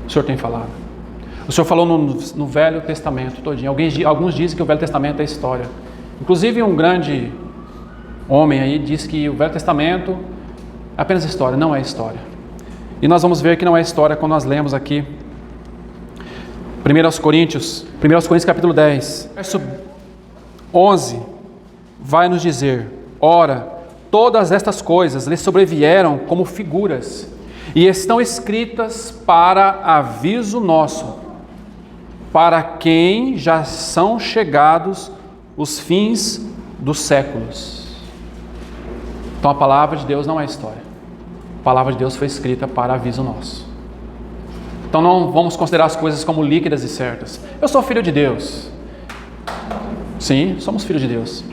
O Senhor tem falado. O Senhor falou no Velho Testamento todinho. Alguns dizem que o Velho Testamento é história. Inclusive um grande homem aí diz que o Velho Testamento é apenas história. Não é história. E nós vamos ver que não é história quando nós lemos aqui 1 Coríntios capítulo 10, verso 11. Vai nos dizer: ora, todas estas coisas lhe sobrevieram como figuras, e estão escritas para aviso nosso, para quem já são chegados os fins dos séculos. Então a palavra de Deus não é história. A palavra de Deus foi escrita para aviso nosso. Então não vamos considerar as coisas como líquidas e certas. Eu sou filho de Deus. Sim, somos filhos de Deus.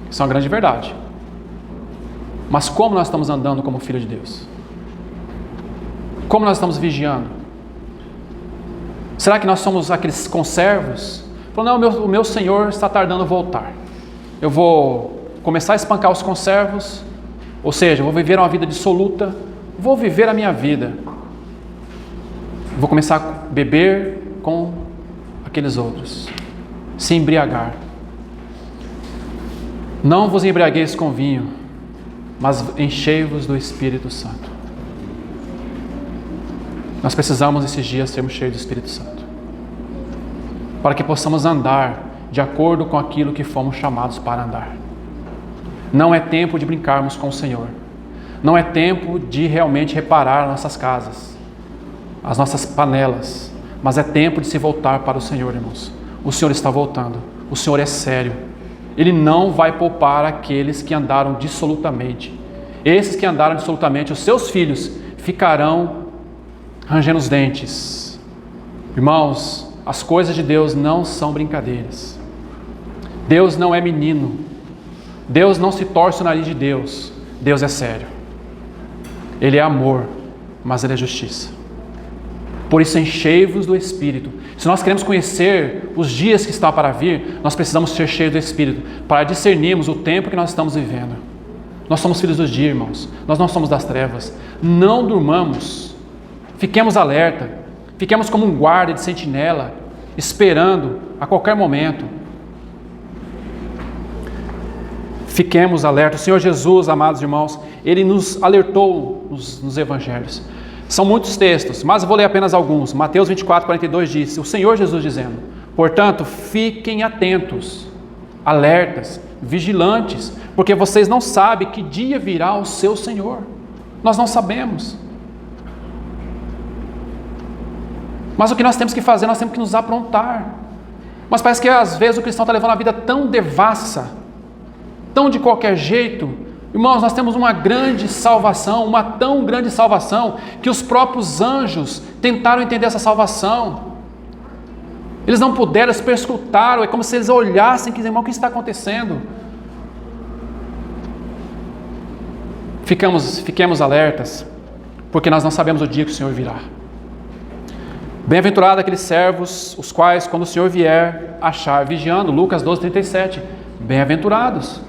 Isso é uma grande verdade. Mas como nós estamos andando como filho de Deus? Como nós estamos vigiando? Será que nós somos aqueles conservos? Não, o meu Senhor está tardando a voltar. Eu vou começar a espancar os conservos, ou seja, vou viver uma vida dissoluta, vou viver a minha vida. Vou começar a beber com aqueles outros, se embriagar. Não vos embriagueis com vinho, mas enchei-vos do Espírito Santo. Nós precisamos esses dias sermos cheios do Espírito Santo, para que possamos andar de acordo com aquilo que fomos chamados para andar. Não é tempo de brincarmos com o Senhor. Não é tempo de realmente reparar nossas casas, as nossas panelas, mas é tempo de se voltar para o Senhor, irmãos. O Senhor está voltando. O Senhor é sério. Ele não vai poupar aqueles que andaram dissolutamente. Esses que andaram dissolutamente, os seus filhos, ficarão rangendo os dentes. Irmãos, as coisas de Deus não são brincadeiras. Deus não é menino. Deus não se torce o nariz de Deus. Deus é sério. Ele é amor, mas Ele é justiça. Por isso enchei-vos do Espírito. Se nós queremos conhecer os dias que estão para vir, nós precisamos ser cheios do Espírito, para discernirmos o tempo que nós estamos vivendo. Nós somos filhos do dia, irmãos. Nós não somos das trevas. Não durmamos. Fiquemos alerta. Fiquemos como um guarda de sentinela, esperando a qualquer momento. Fiquemos alertos. O Senhor Jesus, amados irmãos, Ele nos alertou nos evangelhos. São muitos textos, mas eu vou ler apenas alguns. Mateus 24, 42 diz, o Senhor Jesus dizendo, portanto, fiquem atentos, alertas, vigilantes, porque vocês não sabem que dia virá o seu Senhor. Nós não sabemos. Mas o que nós temos que fazer, nós temos que nos aprontar. Mas parece que às vezes o cristão está levando uma vida tão devassa, tão de qualquer jeito. Irmãos, nós temos uma grande salvação, uma tão grande salvação, que os próprios anjos tentaram entender essa salvação. Eles não puderam, eles perscrutaram, é como se eles olhassem e diziam, irmão, o que está acontecendo? Fiquemos alertas, porque nós não sabemos o dia que o Senhor virá. Bem-aventurado aqueles servos, os quais, quando o Senhor vier, achar vigiando. Lucas 12, 37. Bem-aventurados.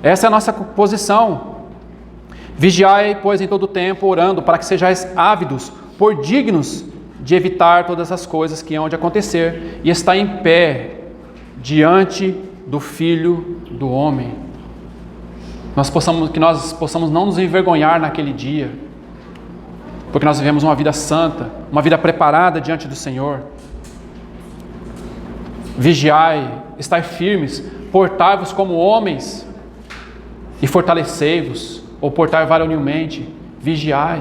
Essa é a nossa posição. Vigiai, pois, em todo o tempo, orando, para que sejais ávidos, por dignos de evitar todas as coisas que hão de acontecer, e estar em pé diante do Filho do Homem. Que nós possamos não nos envergonhar naquele dia, porque nós vivemos uma vida santa, uma vida preparada diante do Senhor. Vigiai, estai firmes, portai-vos como homens, e fortalecei-vos, ou portai varonilmente, vigiai.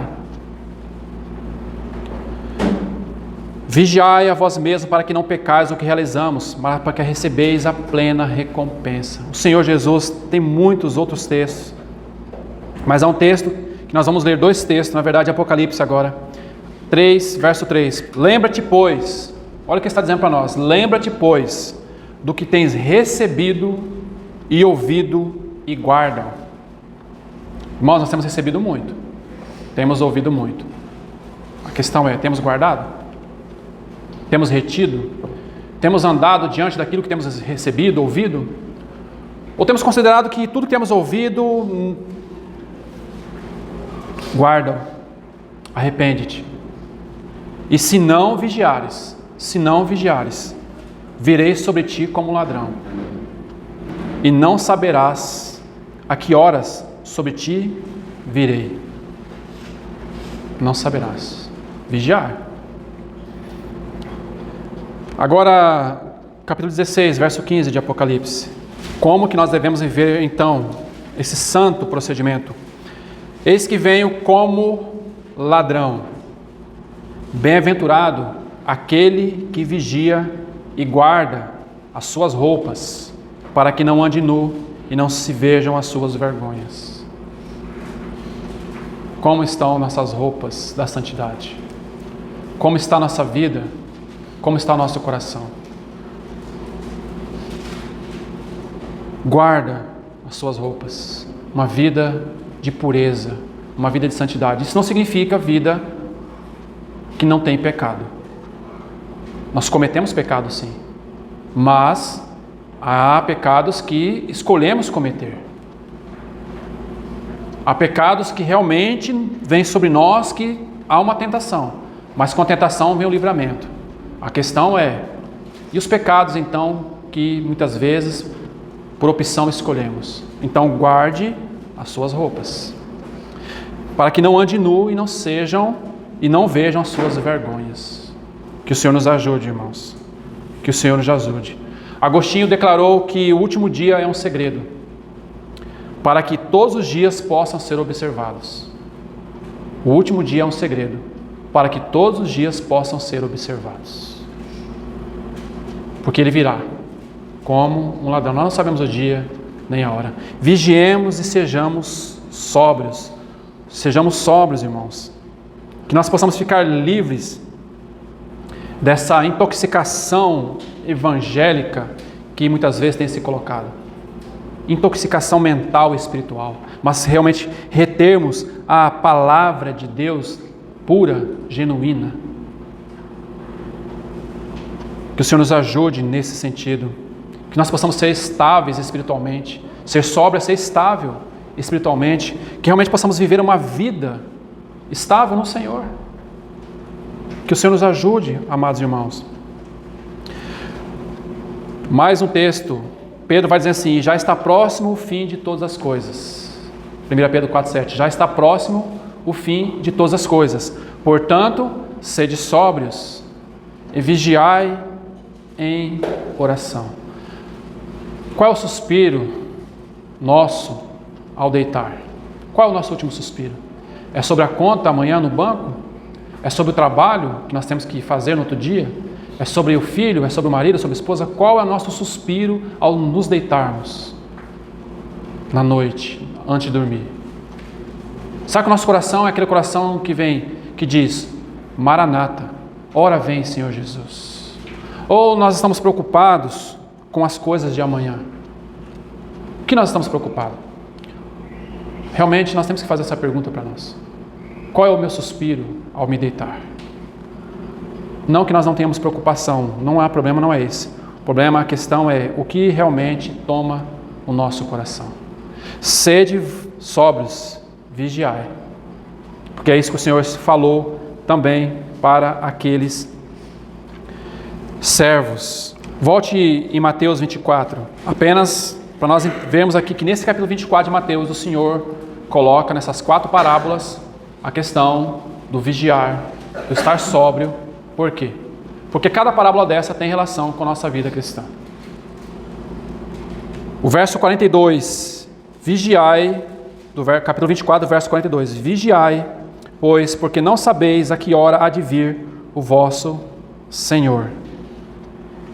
Vigiai a vós mesmos para que não pecais o que realizamos, mas para que recebeis a plena recompensa. O Senhor Jesus tem muitos outros textos, mas há um texto que nós vamos ler, dois textos, na verdade Apocalipse agora, 3, verso 3. Lembra-te, pois, olha o que está dizendo para nós, lembra-te, pois, do que tens recebido e ouvido e guarda. Irmãos, nós temos recebido muito, temos ouvido muito. A questão é, temos guardado? Temos retido? Temos andado diante daquilo que temos recebido, ouvido? Ou temos considerado que tudo que temos ouvido, guarda, arrepende-te. E se não vigiares, virei sobre ti como ladrão, e não saberás a que horas sobre ti virei. Não saberás. Vigiar. Agora, capítulo 16, verso 15 de Apocalipse. Como que nós devemos viver, então, esse santo procedimento? Eis que venho como ladrão. Bem-aventurado aquele que vigia e guarda as suas roupas, para que não ande nu e não se vejam as suas vergonhas. Como estão nossas roupas da santidade? Como está a nossa vida? Como está o nosso coração? Guarda as suas roupas, uma vida de pureza, uma vida de santidade. Isso não significa vida que não tem pecado. Nós cometemos pecado, sim, mas há pecados que escolhemos cometer. Há pecados que realmente vêm sobre nós, que há uma tentação, mas com a tentação vem o livramento. A questão é, e os pecados então que muitas vezes por opção escolhemos? Então guarde as suas roupas, para que não ande nu e não vejam as suas vergonhas. Que o Senhor nos ajude, irmãos. Que o Senhor nos ajude. Agostinho declarou que o último dia é um segredo, para que todos os dias possam ser observados. O último dia é um segredo, para que todos os dias possam ser observados. Porque ele virá como um ladrão. Nós não sabemos o dia nem a hora. Vigiemos e sejamos sóbrios. Sejamos sóbrios, irmãos. Que nós possamos ficar livres dessa intoxicação evangélica que muitas vezes tem se colocado. Intoxicação mental e espiritual. Mas realmente retermos a palavra de Deus pura, genuína. Que o Senhor nos ajude nesse sentido. Que nós possamos ser estáveis espiritualmente. Ser sóbrio é ser estável espiritualmente. Que realmente possamos viver uma vida estável no Senhor. Que o Senhor nos ajude, amados irmãos. Mais um texto Pedro vai dizer assim: já está próximo o fim de todas as coisas. 1 Pedro 4,7, já está próximo o fim de todas as coisas. Portanto, sede sóbrios e vigiai em oração. Qual é o suspiro nosso ao deitar? Qual é o nosso último suspiro? É sobre a conta amanhã no banco? É sobre o trabalho que nós temos que fazer no outro dia? É sobre o filho? É sobre o marido? É sobre a esposa? Qual é o nosso suspiro ao nos deitarmos na noite, antes de dormir? Sabe que o nosso coração é aquele coração que vem, que diz: Maranata, ora vem, Senhor Jesus. Ou nós estamos preocupados com as coisas de amanhã? O que nós estamos preocupados? Realmente nós temos que fazer essa pergunta para nós. Qual é o meu suspiro ao me deitar? Não que nós não tenhamos preocupação, não há problema, não é esse. O problema, a questão é o que realmente toma o nosso coração. Sede sóbrios, vigiai. Porque é isso que o Senhor falou também para aqueles servos. Volte em Mateus 24, apenas para nós vermos aqui que nesse capítulo 24 de Mateus, o Senhor coloca nessas 4 parábolas a questão do vigiar, do estar sóbrio. Por quê? Porque cada parábola dessa tem relação com a nossa vida cristã. O verso 42, vigiai, do capítulo 24, verso 42, vigiai, pois porque não sabeis a que hora há de vir o vosso Senhor.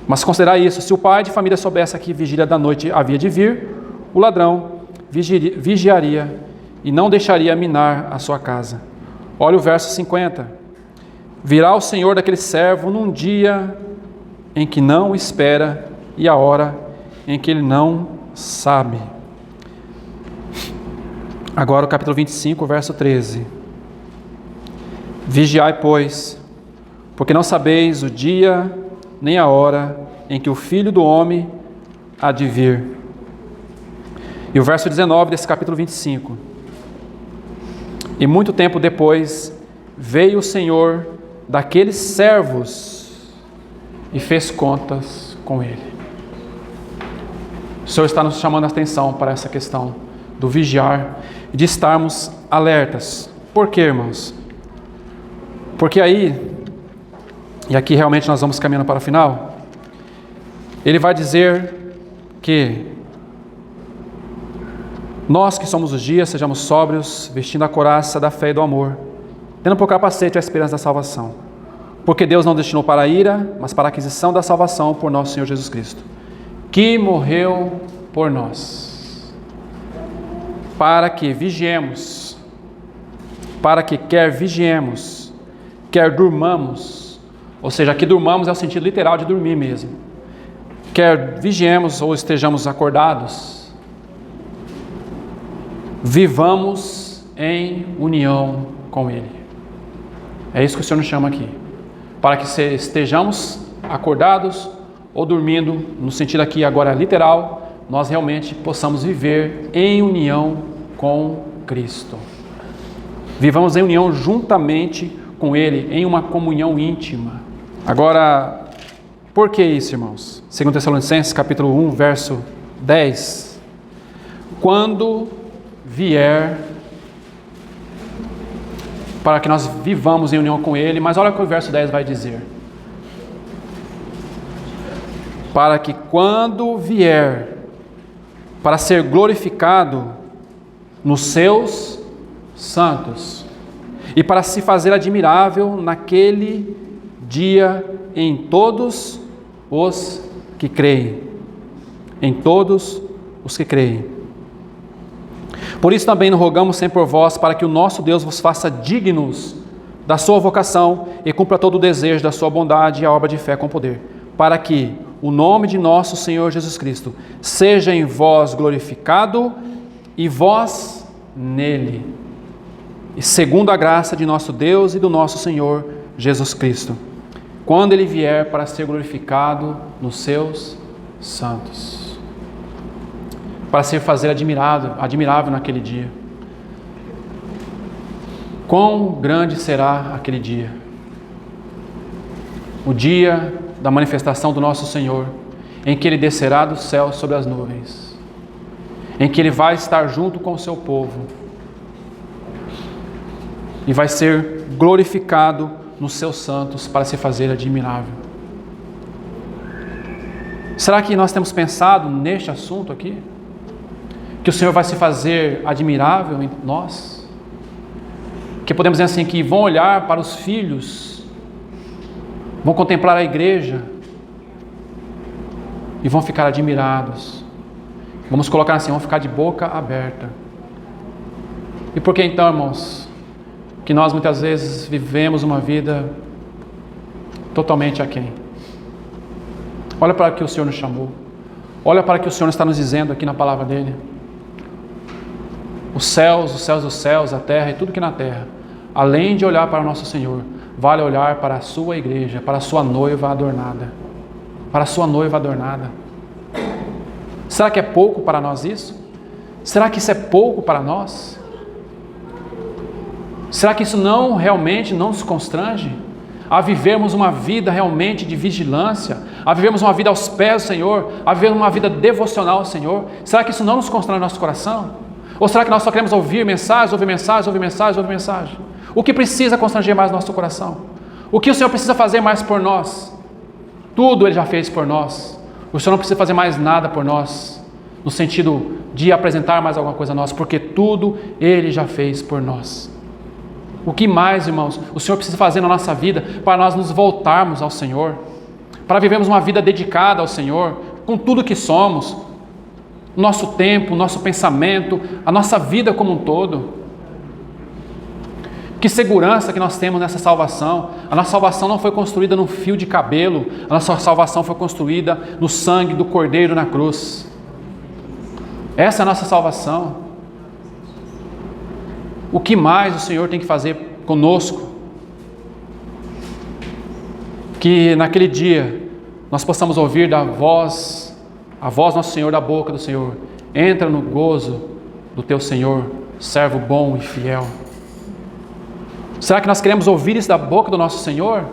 Mas considerai isso: se o pai de família soubesse a que vigília da noite havia de vir, o ladrão vigiaria e não deixaria minar a sua casa. Olha o verso 50. Virá o Senhor daquele servo num dia em que não espera e a hora em que ele não sabe. Agora o capítulo 25, verso 13. Vigiai, pois, porque não sabeis o dia nem a hora em que o Filho do Homem há de vir. E o verso 19 desse capítulo 25. E muito tempo depois veio o Senhor daqueles servos e fez contas com ele. O Senhor está nos chamando a atenção para essa questão do vigiar e de estarmos alertas. Por quê, irmãos? Porque aí, e aqui realmente nós vamos caminhando para o final, ele vai dizer que nós que somos os dias, sejamos sóbrios, vestindo a couraça da fé e do amor, tendo por capacete a esperança da salvação. Porque Deus não destinou para a ira, mas para a aquisição da salvação por nosso Senhor Jesus Cristo, que morreu por nós, para que vigiemos, para que quer vigiemos, quer durmamos, ou seja, aqui durmamos é o sentido literal de dormir mesmo, quer vigiemos ou estejamos acordados, vivamos em união com Ele. É isso que o Senhor nos chama aqui, para que estejamos acordados ou dormindo, no sentido aqui agora literal, nós realmente possamos viver em união com Cristo. Vivamos em união juntamente com Ele, em uma comunhão íntima. Agora, por que isso, irmãos? 2 Tessalonicenses, capítulo 1, verso 10. Quando vier, para que nós vivamos em união com Ele, mas olha o que o verso 10 vai dizer. Para que quando vier, para ser glorificado nos seus santos, e para se fazer admirável naquele dia em todos os que creem. Em todos os que creem. Por isso também nos rogamos sempre por vós, para que o nosso Deus vos faça dignos da sua vocação e cumpra todo o desejo da sua bondade e a obra de fé com poder, para que o nome de nosso Senhor Jesus Cristo seja em vós glorificado e vós nele, e segundo a graça de nosso Deus e do nosso Senhor Jesus Cristo, quando Ele vier para ser glorificado nos seus santos, para ser fazer admirável naquele dia. Quão grande será aquele dia? O dia da manifestação do nosso Senhor, em que Ele descerá do céu sobre as nuvens, em que Ele vai estar junto com o seu povo e vai ser glorificado nos seus santos para se fazer admirável. Será que nós temos pensado neste assunto aqui? Que o Senhor vai se fazer admirável em nós? Que podemos dizer assim, que vão olhar para os filhos, vão contemplar a igreja e vão ficar admirados. Vamos colocar assim, vão ficar de boca aberta. E por que então, irmãos, que nós muitas vezes vivemos uma vida totalmente aquém? Olha para o que o Senhor nos chamou. Olha para o que o Senhor está nos dizendo aqui na palavra dEle. Os céus dos céus, a terra e tudo que na terra, além de olhar para o nosso Senhor, vale olhar para a sua igreja, para a sua noiva adornada. Para a sua noiva adornada. Será que é pouco para nós isso? Será que isso é pouco para nós? Será que isso não realmente não nos constrange a vivermos uma vida realmente de vigilância, a vivermos uma vida aos pés do Senhor, a vivermos uma vida devocional ao Senhor? Será que isso não nos constrange no nosso coração? Ou será que nós só queremos ouvir mensagens, ouvir mensagens, ouvir mensagens, ouvir mensagens? O que precisa constranger mais nosso coração? O que o Senhor precisa fazer mais por nós? Tudo Ele já fez por nós. O Senhor não precisa fazer mais nada por nós, no sentido de apresentar mais alguma coisa a nós, porque tudo Ele já fez por nós. O que mais, irmãos, o Senhor precisa fazer na nossa vida para nós nos voltarmos ao Senhor, para vivermos uma vida dedicada ao Senhor, com tudo que somos, nosso tempo, nosso pensamento, a nossa vida como um todo? Que segurança que nós temos nessa salvação. A nossa salvação não foi construída num fio de cabelo, a nossa salvação foi construída no sangue do Cordeiro na cruz. Essa é a nossa salvação. O que mais o Senhor tem que fazer conosco? Que naquele dia nós possamos ouvir a voz do nosso Senhor, da boca do Senhor: entra no gozo do teu Senhor, servo bom e fiel. Será que nós queremos ouvir isso da boca do nosso Senhor?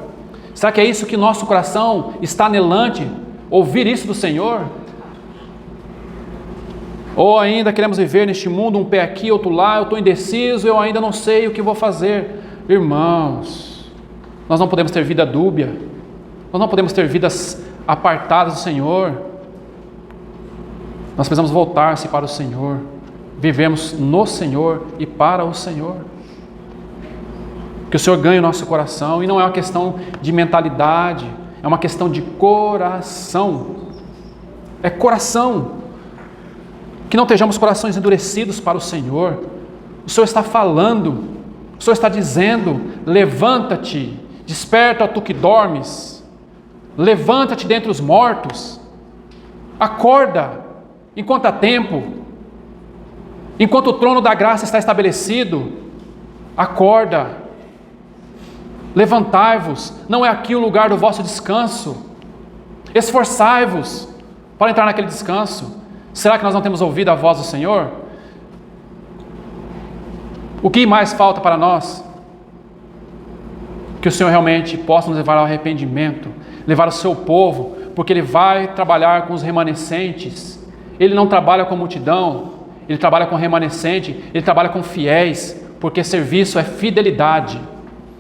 Será que é isso que nosso coração está anelante? Ouvir isso do Senhor? Ou ainda queremos viver neste mundo, um pé aqui, outro lá, eu estou indeciso, eu ainda não sei o que vou fazer? Irmãos, nós não podemos ter vida dúbia, nós não podemos ter vidas apartadas do Senhor. Nós precisamos voltar-se para o Senhor, vivemos no Senhor e para o Senhor. Que o Senhor ganhe o nosso coração, e não é uma questão de mentalidade, é uma questão de coração. É coração. Que não estejamos corações endurecidos para o Senhor. O Senhor está falando, o Senhor está dizendo: levanta-te, desperta, tu que dormes, levanta-te dentre os mortos, acorda, enquanto há tempo, enquanto o trono da graça está estabelecido, acorda, levantai-vos, não é aqui o lugar do vosso descanso, esforçai-vos para entrar naquele descanso. Será que nós não temos ouvido a voz do Senhor? O que mais falta para nós? Que o Senhor realmente possa nos levar ao arrependimento, levar o seu povo, porque Ele vai trabalhar com os remanescentes. Ele não trabalha com multidão, Ele trabalha com remanescente, Ele trabalha com fiéis, porque serviço é fidelidade,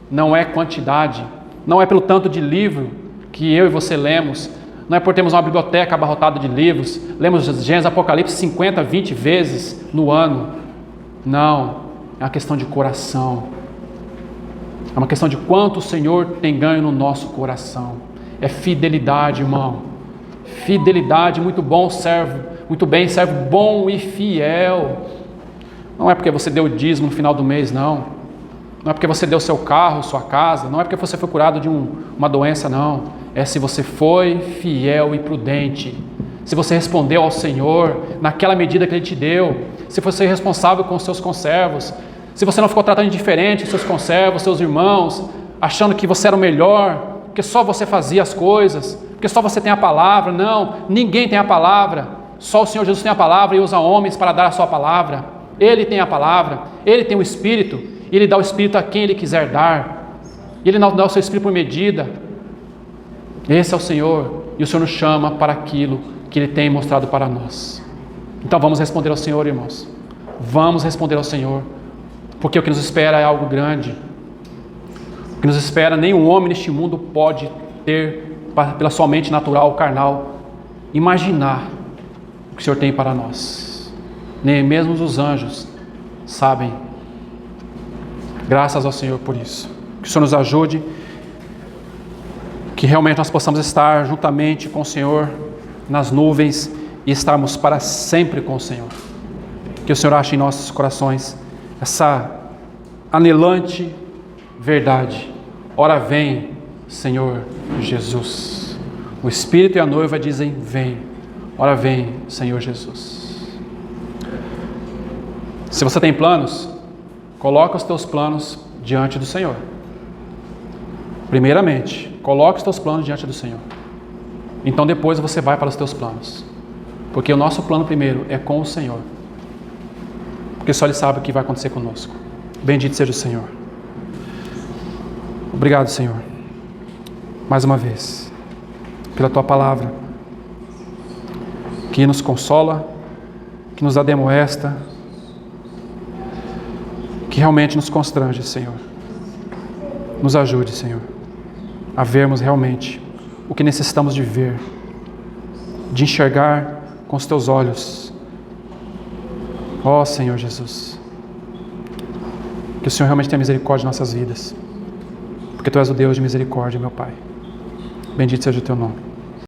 não é quantidade. Não é pelo tanto de livro que eu e você lemos, não é por termos uma biblioteca abarrotada de livros, lemos Gênesis, Apocalipse 50, 20 vezes no ano. Não, é uma questão de coração. É uma questão de quanto o Senhor tem ganho no nosso coração. É fidelidade, irmão. Fidelidade, muito bom servo, muito bem, servo bom e fiel. Não é porque você deu o dízimo no final do mês, não. Não é porque você deu seu carro, sua casa, não é porque você foi curado de uma doença, não. É se você foi fiel e prudente, se você respondeu ao Senhor naquela medida que Ele te deu, se você é responsável com os seus conservos, se você não ficou tratando indiferente os seus conservos, seus irmãos, achando que você era o melhor, porque só você fazia as coisas, porque só você tem a palavra. Não, ninguém tem a palavra, só o Senhor Jesus tem a palavra e usa homens para dar a sua palavra. Ele tem a palavra, Ele tem o Espírito, e Ele dá o Espírito a quem Ele quiser dar, e Ele não dá o seu Espírito por medida. Esse é o Senhor, e o Senhor nos chama para aquilo que Ele tem mostrado para nós. Então vamos responder ao Senhor, irmãos. Vamos responder ao Senhor, porque o que nos espera é algo grande. O que nos espera, nenhum homem neste mundo pode ter, pela sua mente natural, carnal, imaginar o que o Senhor tem para nós. Nem mesmo os anjos sabem. Graças ao Senhor por isso. Que o Senhor nos ajude, que realmente nós possamos estar juntamente com o Senhor nas nuvens e estarmos para sempre com o Senhor. Que o Senhor ache em nossos corações essa anelante verdade. Ora vem, Senhor Jesus. O Espírito e a noiva dizem: vem. Ora vem, Senhor Jesus. Se você tem planos, coloca os teus planos diante do Senhor. Primeiramente, coloque os teus planos diante do Senhor. Então depois você vai para os teus planos. Porque o nosso plano primeiro é com o Senhor. Porque só Ele sabe o que vai acontecer conosco. Bendito seja o Senhor. Obrigado, Senhor, mais uma vez, pela Tua palavra, que nos consola, que nos ademoesta, que realmente nos constrange, Senhor. Nos ajude, Senhor, a vermos realmente o que necessitamos de ver, de enxergar com os Teus olhos. Ó Senhor Jesus, que o Senhor realmente tenha misericórdia de nossas vidas, porque Tu és o Deus de misericórdia, meu Pai. Bendito seja o Teu nome.